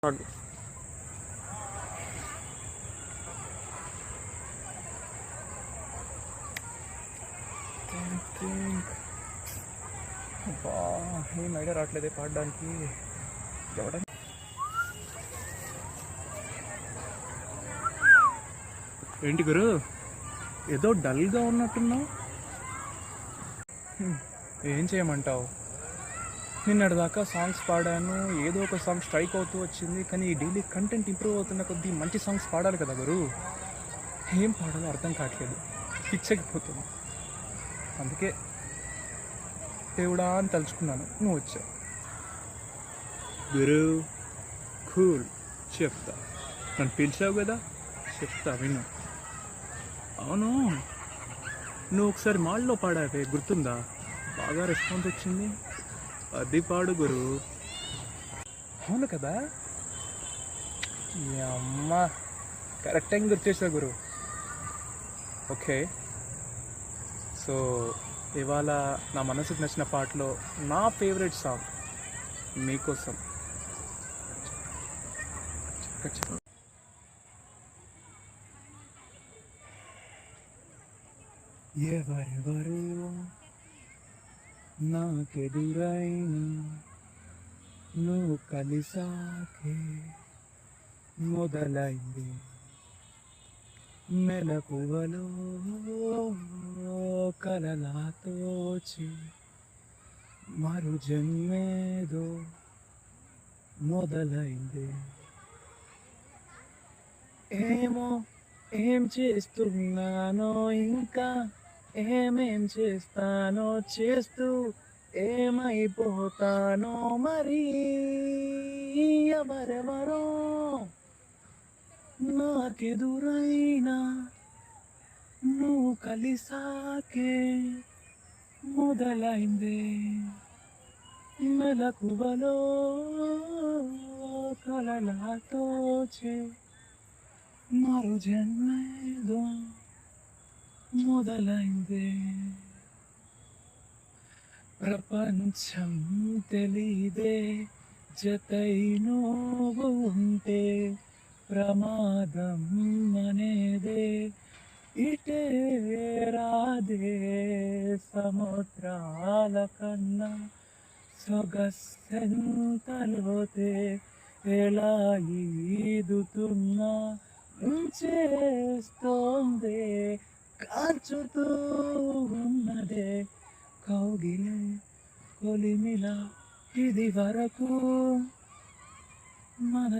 అబ్బా, ఏం ఐడియా రావట్లేదే పాడడానికి. ఎవడ ఏంటి గురు, ఏదో డల్గా ఉన్నట్టున్నావు. ఏం చేయమంటావు? నిన్నటిదాకా సాంగ్స్ పాడాను, ఏదో ఒక సాంగ్ స్ట్రైక్ అవుతూ వచ్చింది. కానీ ఈ డైలీ కంటెంట్ ఇంప్రూవ్ అవుతున్న కొద్దీ మంచి సాంగ్స్ పాడాలి కదా గురు. ఏం పాడాలో అర్థం కావట్లేదు, పిచ్చెక్కిపోతుంది. అందుకే దేవుడా అని తలుచుకున్నాను, నువ్వు వచ్చావు. గురు కూల్, చెప్తా. నన్ను పిలిచావు కదా, చెప్తా విను. అవును, నువ్వు ఒకసారి మాల్లో పాడావే, గుర్తుందా? బాగా రెస్పాన్స్ వచ్చింది. అది పాడు గురు. అవును కదా, ఈ అమ్మ కరెక్ట్ టైం గుర్తేసావు గురు. ఓకే, సో ఇవాళ నా మనసుకు నచ్చిన పాటలో నా ఫేవరెట్ సాంగ్ మీకోసం. ఎవరెవరు నాకెదురైనా నువ్వు కలిసాకే మొదలైంది మెలకువలో కలలాతోచి మరు జన్మేదో మొదలైంది. ఏమో ఏం చేస్తున్నానో, ఇంకా ఏమేం చేస్తానో, చేస్తూ ఏమైపోతానో మరి. ఎవరెవరో నాకెదురైనా నువ్వు కలిసాకే మొదలైందే మెలకువలో కలలాతోచే మరో జన్మేదో మొదలైందే. ప్రపంచం తెలీదే జతై నువ్వు ఉంటే, ప్రమాదం అనేదే ఇటే రాదే. సముద్రాల కన్నా సొగసెంతలోతే ఎలా ఈదుతున్నా చేస్తోందే, కాచుతూ ఉన్నదే కౌగిలే కొలిమిలా ఇది వరకు మన